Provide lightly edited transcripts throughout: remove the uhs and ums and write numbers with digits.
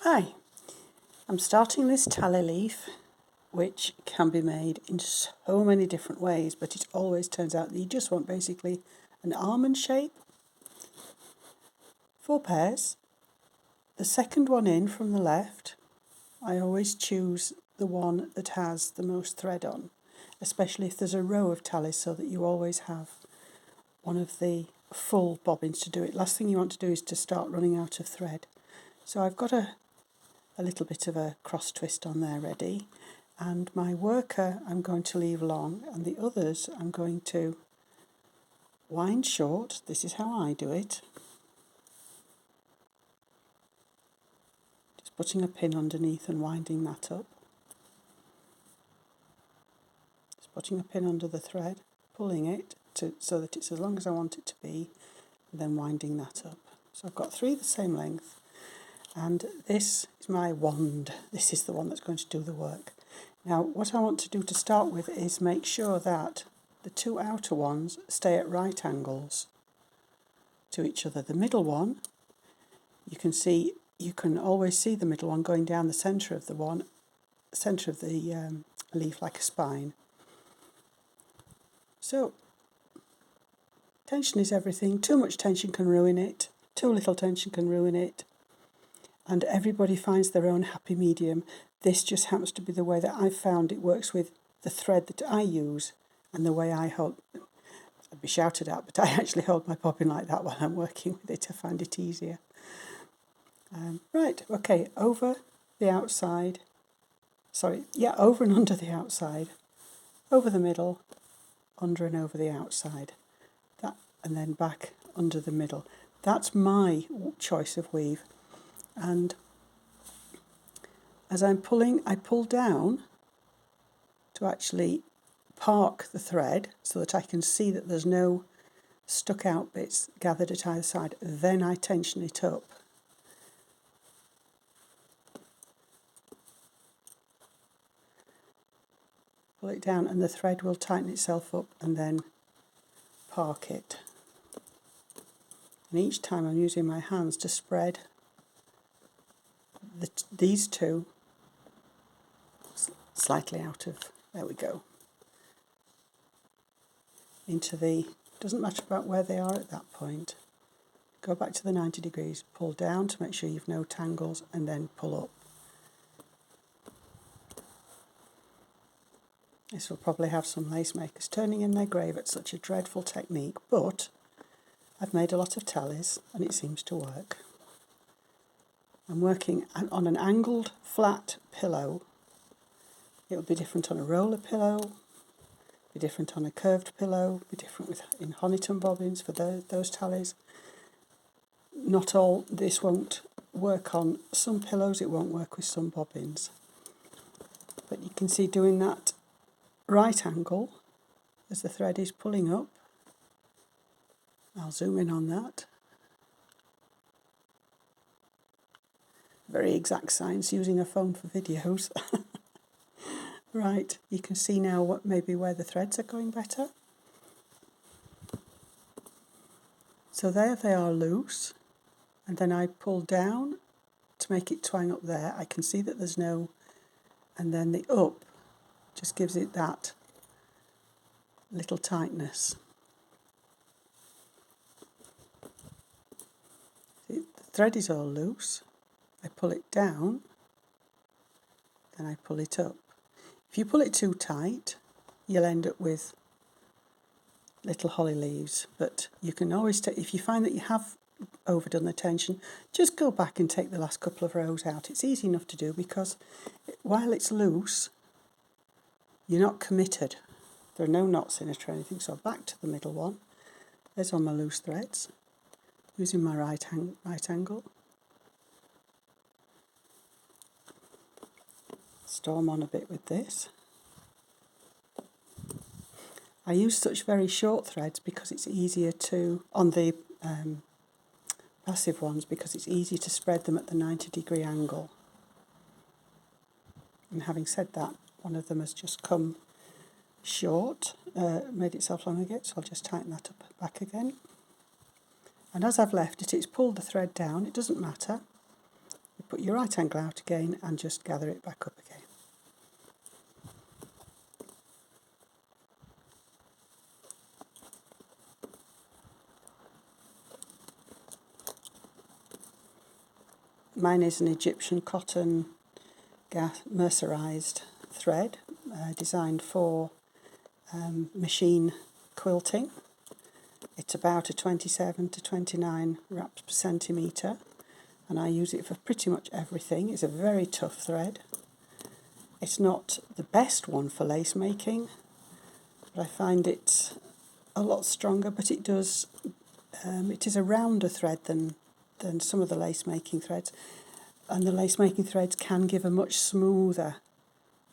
Hi, I'm starting this tally leaf, which can be made in so many different ways, but it always turns out that you just want basically an almond shape, 4 pairs, the second one in from the left. I always choose the one that has the most thread on, especially if there's a row of tallies, so that you always have one of the full bobbins to do it. Last thing you want to do is to start running out of thread. So I've got a little bit of a cross twist on there ready, and my worker I'm going to leave long, and the others I'm going to wind short. This is how I do it. Just putting a pin underneath and winding that up. Just putting a pin under the thread, pulling it so that it's as long as I want it to be, and then winding that up. So I've got 3 the same length. And this is my wand. This is the one that's going to do the work. Now, what I want to do to start with is make sure that the 2 outer ones stay at right angles to each other. The middle one, you can always see the middle one going down the centre of the leaf like a spine. So, tension is everything. Too much tension can ruin it. Too little tension can ruin it. And everybody finds their own happy medium. This just happens to be the way that I've found it works with the thread that I use and the way I hold. I'd be shouted at, but I actually hold my bobbin like that while I'm working with it. I find it easier. Right, okay, over the outside. Over and under the outside. Over the middle, under and over the outside. That, and then back under the middle. That's my choice of weave. And as I'm pulling, I pull down to actually park the thread so that I can see that there's no stuck out bits gathered at either side. Then I tension it up. Pull it down and the thread will tighten itself up, and then park it. And each time I'm using my hands to spread these 2 slightly out of, there we go, into doesn't matter about where they are at that point. Go back to the 90 degrees, pull down to make sure you've no tangles, and then pull up. This will probably have some lace makers turning in their grave at such a dreadful technique, but I've made a lot of tallies and it seems to work. I'm working on an angled flat pillow. It will be different on a roller pillow, be different on a curved pillow, be different in Honiton bobbins for those tallies. Not all, this won't work on some pillows, it won't work with some bobbins. But you can see doing that right angle as the thread is pulling up. I'll zoom in on that. Very exact science using a phone for videos. Right, you can see now where the threads are going better. So there they are loose, and then I pull down to make it twang up there. I can see that there's no, and then the up just gives it that little tightness. See, the thread is all loose. I pull it down, then I pull it up. If you pull it too tight, you'll end up with little holly leaves. But you can always if you find that you have overdone the tension, just go back and take the last couple of rows out. It's easy enough to do because while it's loose, you're not committed. There are no knots in it or anything. So back to the middle one. There's all my loose threads. Using my right angle. Storm on a bit with this. I use such very short threads because it's easier to, on the passive ones, because it's easier to spread them at the 90-degree angle. And having said that, one of them has just come short, made itself long again, so I'll just tighten that up back again. And as I've left it, it's pulled the thread down. It doesn't matter. You put your right angle out again and just gather it back up again. Mine is an Egyptian cotton mercerised thread designed for machine quilting. It's about a 27 to 29 wraps per centimetre, and I use it for pretty much everything. It's a very tough thread. It's not the best one for lace making, but I find it a lot stronger, but it does, it is a rounder thread than some of the lace making threads, and the lace making threads can give a much smoother,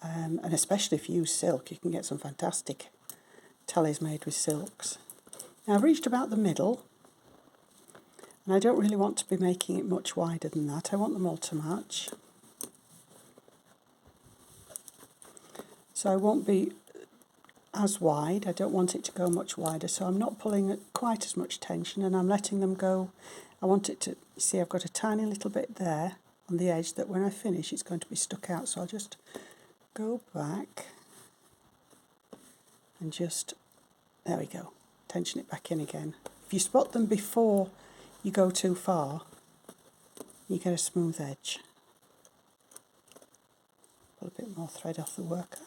and especially if you use silk, you can get some fantastic tallies made with silks. Now I've reached about the middle, and I don't really want to be making it much wider than that. I want them all to match. So I won't be as wide. I don't want it to go much wider, so I'm not pulling quite as much tension, and I'm letting them go. I want it to, you see, I've got a tiny little bit there on the edge that when I finish it's going to be stuck out, so I'll just go back and just, there we go, tension it back in again. If you spot them before you go too far, you get a smooth edge. Pull a bit more thread off the worker.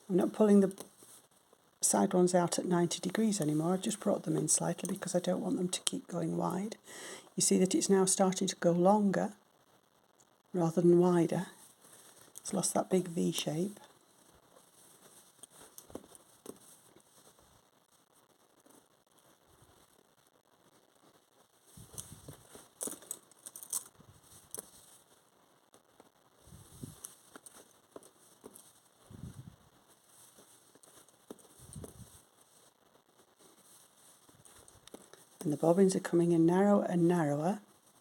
I'm not pulling the side ones out at 90 degrees anymore. I've just brought them in slightly because I don't want them to keep going wide. You see that it's now starting to go longer rather than wider. It's lost that big V shape. And the bobbins are coming in narrower and narrower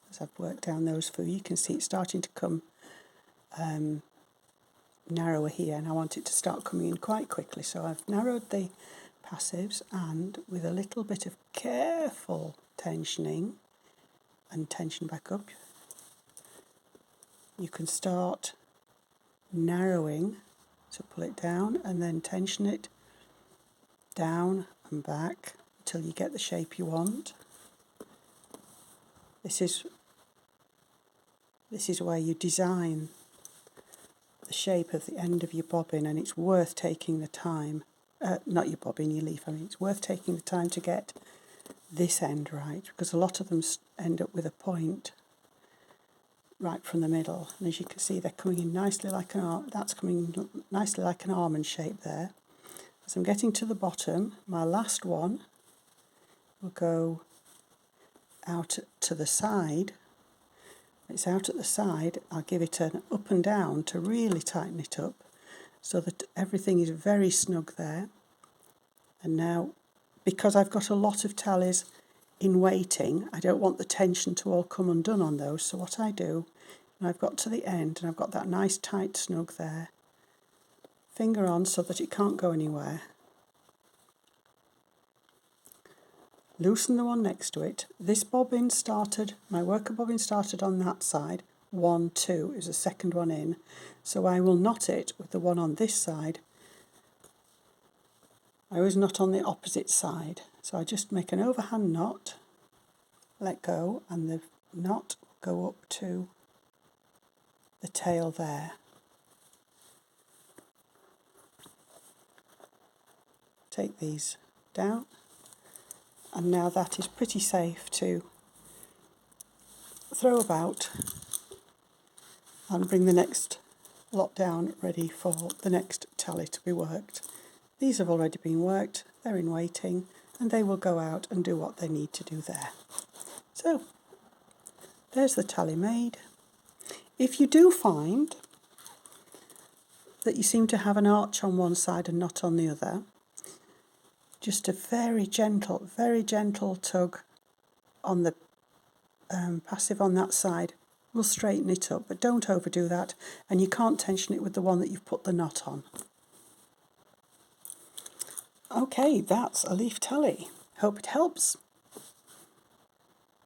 as I've worked down those for you. You can see it's starting to come narrower here, and I want it to start coming in quite quickly. So I've narrowed the passives, and with a little bit of careful tensioning and tension back up, you can start narrowing. So pull it down and then tension it down and back until you get the shape you want. This is where you design the shape of the end of your bobbin, and it's worth taking the time, not your bobbin, your leaf, I mean, it's worth taking the time to get this end right, because a lot of them end up with a point right from the middle, and as you can see they're coming in nicely like that's coming nicely like an almond shape there. As I'm getting to the bottom, my last one will go out to the side. It's out at the side. I'll give it an up and down to really tighten it up so that everything is very snug there. And now, because I've got a lot of tallies in waiting, I don't want the tension to all come undone on those. So what I do, when I've got to the end and I've got that nice tight snug there, finger on so that it can't go anywhere. Loosen the one next to it. This bobbin started, my worker bobbin started on that side, 1, 2, is the second one in. So I will knot it with the one on this side. I always knot on the opposite side. So I just make an overhand knot, let go, and the knot will go up to the tail there. Take these down. And now that is pretty safe to throw about and bring the next lot down ready for the next tally to be worked. These have already been worked, they're in waiting, and they will go out and do what they need to do there. So, there's the tally made. If you do find that you seem to have an arch on one side and not on the other, just a very gentle tug on the passive on that side will straighten it up, but don't overdo that, and you can't tension it with the one that you've put the knot on. Okay, that's a leaf tally. Hope it helps.